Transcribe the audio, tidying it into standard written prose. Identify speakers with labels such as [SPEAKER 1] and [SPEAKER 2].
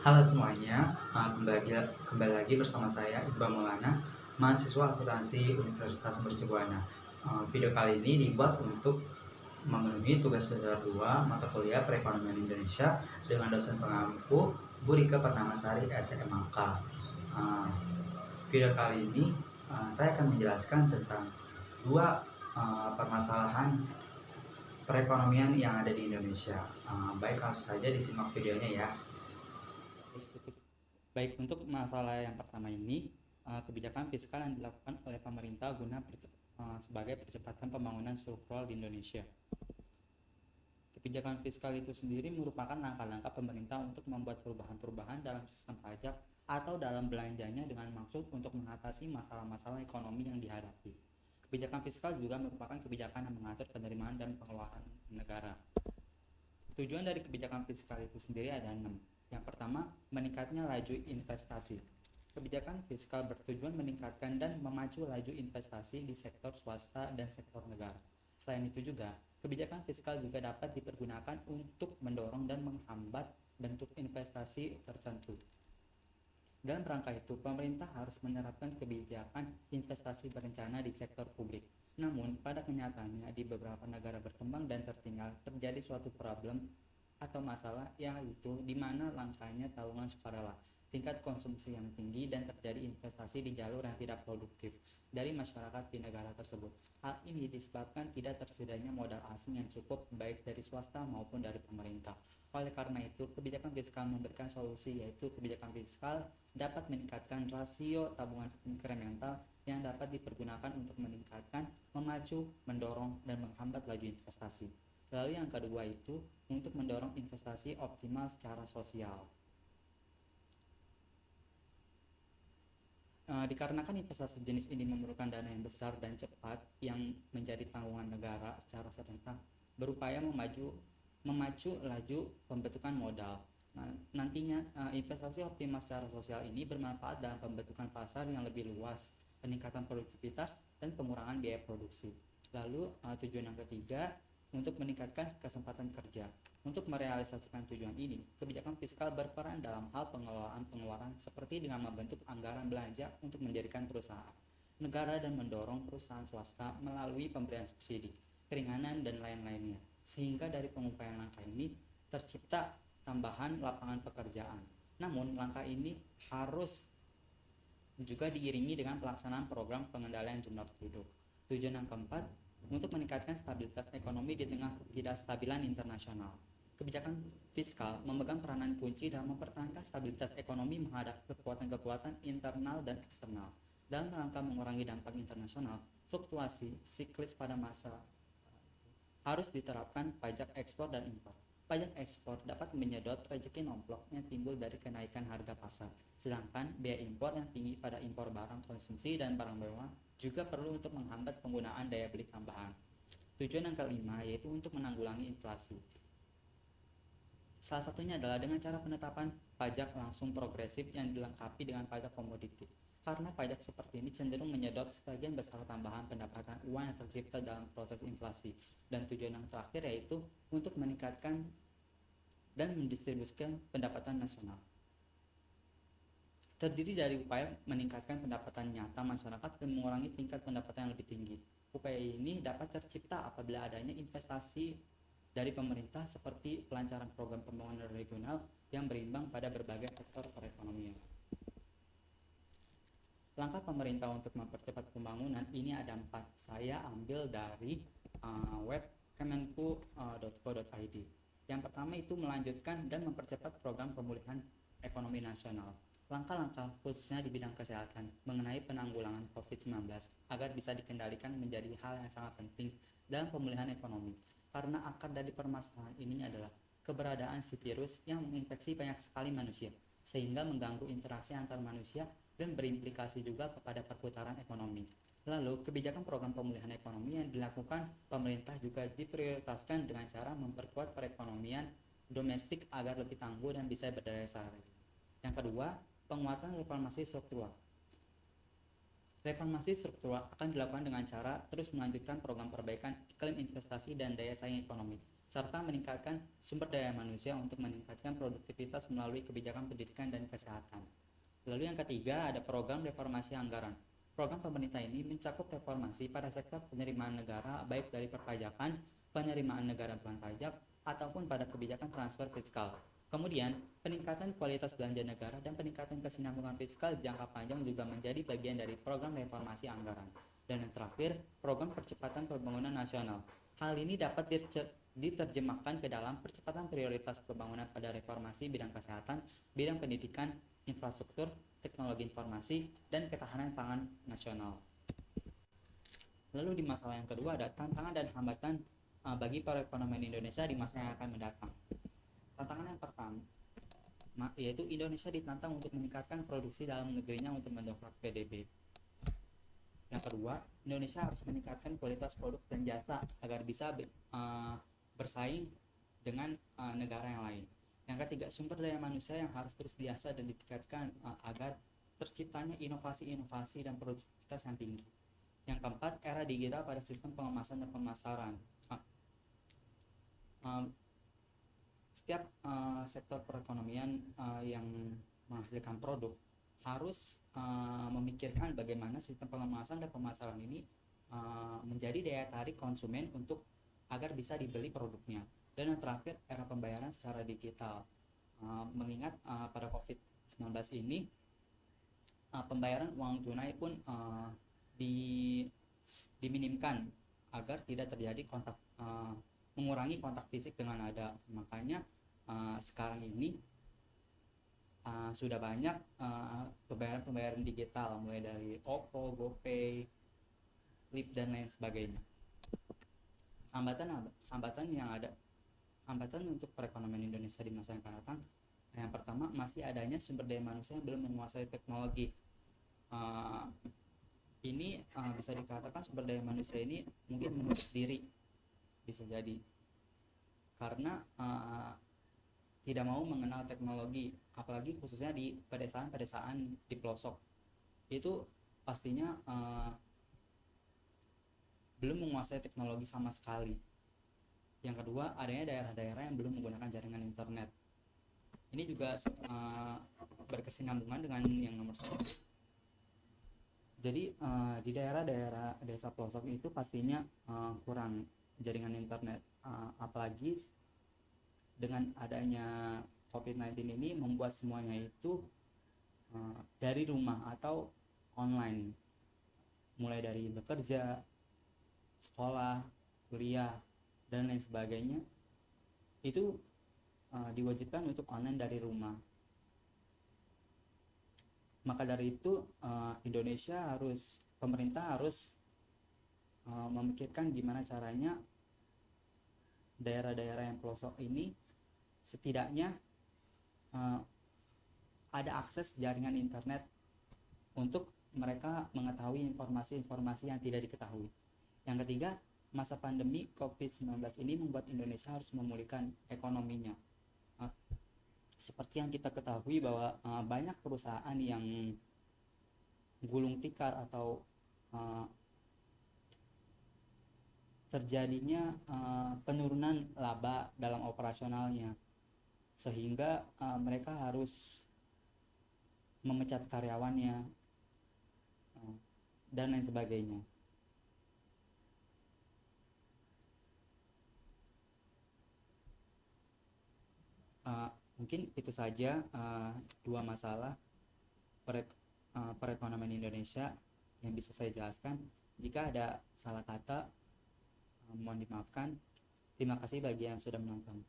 [SPEAKER 1] Halo semuanya, kembali lagi bersama saya Iqbal Maulana, mahasiswa akuntansi Universitas Mercubuana. Video kali ini dibuat untuk memenuhi tugas besar 2 mata kuliah Perekonomian Indonesia dengan dosen pengampu Bu Rika Pernamasari SMAK. Video kali ini saya akan menjelaskan tentang dua permasalahan perekonomian yang ada di Indonesia. Baik, langsung saja disimak videonya ya. Baik, untuk masalah yang pertama ini, kebijakan fiskal yang dilakukan oleh pemerintah sebagai percepatan pembangunan struktural di Indonesia. Kebijakan fiskal itu sendiri merupakan langkah-langkah pemerintah untuk membuat perubahan-perubahan dalam sistem pajak atau dalam belanjanya dengan maksud untuk mengatasi masalah-masalah ekonomi yang dihadapi. Kebijakan fiskal juga merupakan kebijakan yang mengatur penerimaan dan pengeluaran negara. Tujuan dari kebijakan fiskal itu sendiri ada 6. Yang pertama, meningkatnya laju investasi. Kebijakan fiskal bertujuan meningkatkan dan memacu laju investasi di sektor swasta dan sektor negara. Selain itu juga, kebijakan fiskal juga dapat dipergunakan untuk mendorong dan menghambat bentuk investasi tertentu. Dalam rangka itu, pemerintah harus menerapkan kebijakan investasi berencana di sektor publik. Namun, pada kenyataannya di beberapa negara berkembang dan tertinggal terjadi suatu problem atau masalah, yaitu di mana langkahnya tabungan sukarela, tingkat konsumsi yang tinggi, dan terjadi investasi di jalur yang tidak produktif dari masyarakat di negara tersebut. Hal ini disebabkan tidak tersedianya modal asing yang cukup baik dari swasta maupun dari pemerintah. Oleh karena itu, kebijakan fiskal memberikan solusi, yaitu kebijakan fiskal dapat meningkatkan rasio tabungan inkremental yang dapat dipergunakan untuk meningkatkan, memacu, mendorong, dan menghambat laju investasi. Lalu yang kedua itu untuk mendorong investasi optimal secara sosial. Dikarenakan investasi jenis ini memerlukan dana yang besar dan cepat yang menjadi tanggungan negara secara serentak, berupaya memacu laju pembentukan modal. Nantinya investasi optimal secara sosial ini bermanfaat dalam pembentukan pasar yang lebih luas, peningkatan produktivitas, dan pengurangan biaya produksi. Lalu tujuan yang ketiga, untuk meningkatkan kesempatan kerja. Untuk merealisasikan tujuan ini, kebijakan fiskal berperan dalam hal pengelolaan pengeluaran seperti dengan membentuk anggaran belanja untuk mendirikan perusahaan negara dan mendorong perusahaan swasta melalui pemberian subsidi, keringanan, dan lain-lainnya. Sehingga dari pengupayaan langkah ini tercipta tambahan lapangan pekerjaan. Namun, langkah ini harus juga diiringi dengan pelaksanaan program pengendalian jumlah penduduk. Tujuan yang keempat, untuk meningkatkan stabilitas ekonomi di tengah ketidakstabilan internasional. Kebijakan fiskal memegang peranan kunci dalam mempertahankan stabilitas ekonomi menghadapi kekuatan-kekuatan internal dan eksternal. Dalam rangka mengurangi dampak internasional, fluktuasi siklis pada masa harus diterapkan pajak ekspor dan impor. Pajak ekspor dapat menyedot rezeki nomplok yang timbul dari kenaikan harga pasar, sedangkan biaya impor yang tinggi pada impor barang konsumsi dan barang mewah juga perlu untuk menghambat penggunaan daya beli tambahan. Tujuan yang kelima yaitu untuk menanggulangi inflasi. Salah satunya adalah dengan cara penetapan pajak langsung progresif yang dilengkapi dengan pajak komoditi. Karena pajak seperti ini cenderung menyedot sebagian besar tambahan pendapatan uang yang tercipta dalam proses inflasi. Dan tujuan yang terakhir yaitu untuk meningkatkan dan mendistribusikan pendapatan nasional. Terdiri dari upaya meningkatkan pendapatan nyata masyarakat dan mengurangi tingkat pendapatan yang lebih tinggi. Upaya ini dapat tercipta apabila adanya investasi dari pemerintah seperti pelancaran program pembangunan regional yang berimbang pada berbagai sektor perekonomian. Langkah pemerintah untuk mempercepat pembangunan ini ada 4. Saya ambil dari web kemenku.co.id. Yang pertama itu melanjutkan dan mempercepat program pemulihan ekonomi nasional. Langkah-langkah khususnya di bidang kesehatan mengenai penanggulangan COVID-19 agar bisa dikendalikan menjadi hal yang sangat penting dalam pemulihan ekonomi. Karena akar dari permasalahan ini adalah keberadaan si virus yang menginfeksi banyak sekali manusia, sehingga mengganggu interaksi antar manusia dan berimplikasi juga kepada perputaran ekonomi. Lalu, kebijakan program pemulihan ekonomi yang dilakukan pemerintah juga diprioritaskan dengan cara memperkuat perekonomian domestik agar lebih tangguh dan bisa berdaya saing. Yang kedua, penguatan reformasi struktural. Reformasi struktural akan dilakukan dengan cara terus melanjutkan program perbaikan iklim investasi dan daya saing ekonomi. serta meningkatkan sumber daya manusia untuk meningkatkan produktivitas melalui kebijakan pendidikan dan kesehatan. Lalu yang ketiga ada program reformasi anggaran. Program pemerintah ini mencakup reformasi pada sektor penerimaan negara baik dari perpajakan, penerimaan negara bukan pajak, ataupun pada kebijakan transfer fiskal. Kemudian, peningkatan kualitas belanja negara dan peningkatan kesinambungan fiskal jangka panjang juga menjadi bagian dari program reformasi anggaran. Dan yang terakhir, program percepatan pembangunan nasional. Hal ini dapat diterjemahkan ke dalam percepatan prioritas pembangunan pada reformasi bidang kesehatan, bidang pendidikan, infrastruktur, teknologi informasi, dan ketahanan pangan nasional. Lalu di masalah yang kedua ada tantangan dan hambatan bagi perekonomian Indonesia di masa yang akan mendatang. Tantangan yang pertama yaitu Indonesia ditantang untuk meningkatkan produksi dalam negerinya untuk mendongkrak PDB. Yang kedua, Indonesia harus meningkatkan kualitas produk dan jasa agar bisa bersaing dengan negara yang lain. Yang ketiga, sumber daya manusia yang harus terus diasah dan ditingkatkan agar terciptanya inovasi-inovasi dan produktivitas yang tinggi. Yang keempat, era digital pada sistem pengemasan dan pemasaran. Setiap sektor perekonomian yang menghasilkan produk harus memikirkan bagaimana sistem pengemasan dan pemasaran ini menjadi daya tarik konsumen untuk agar bisa dibeli produknya. Dan yang terakhir, era pembayaran secara digital. Mengingat pada COVID-19 ini pembayaran uang tunai pun diminimkan agar tidak terjadi mengurangi kontak fisik dengan ada. Makanya sekarang ini sudah banyak pembayaran digital mulai dari OVO, GoPay, Flip dan lain sebagainya. Hambatan untuk perekonomian Indonesia di masa yang akan datang. Yang pertama, masih adanya sumber daya manusia yang belum menguasai teknologi. Ini bisa dikatakan sumber daya manusia ini mungkin menutup diri, bisa jadi karena tidak mau mengenal teknologi, apalagi khususnya di pedesaan-pedesaan di pelosok. Itu pastinya belum menguasai teknologi sama sekali. Yang kedua, adanya daerah-daerah yang belum menggunakan jaringan internet. Ini juga berkesinambungan dengan yang nomor 1. Jadi di daerah-daerah desa pelosok itu pastinya kurang jaringan internet, apalagi dengan adanya COVID-19 ini membuat semuanya itu dari rumah atau online, mulai dari bekerja, sekolah, kuliah, dan lain sebagainya itu diwajibkan untuk online dari rumah. Maka dari itu pemerintah harus memikirkan gimana caranya daerah-daerah yang pelosok ini setidaknya ada akses jaringan internet untuk mereka mengetahui informasi-informasi yang tidak diketahui. Yang ketiga, masa pandemi COVID-19 ini membuat Indonesia harus memulihkan ekonominya. Seperti yang kita ketahui bahwa banyak perusahaan yang gulung tikar atau terjadinya penurunan laba dalam operasionalnya, sehingga mereka harus memecat karyawannya dan lain sebagainya. Mungkin itu saja dua masalah perekonomian Indonesia yang bisa saya jelaskan. Jika ada salah kata, mohon dimaafkan. Terima kasih bagi yang sudah menonton.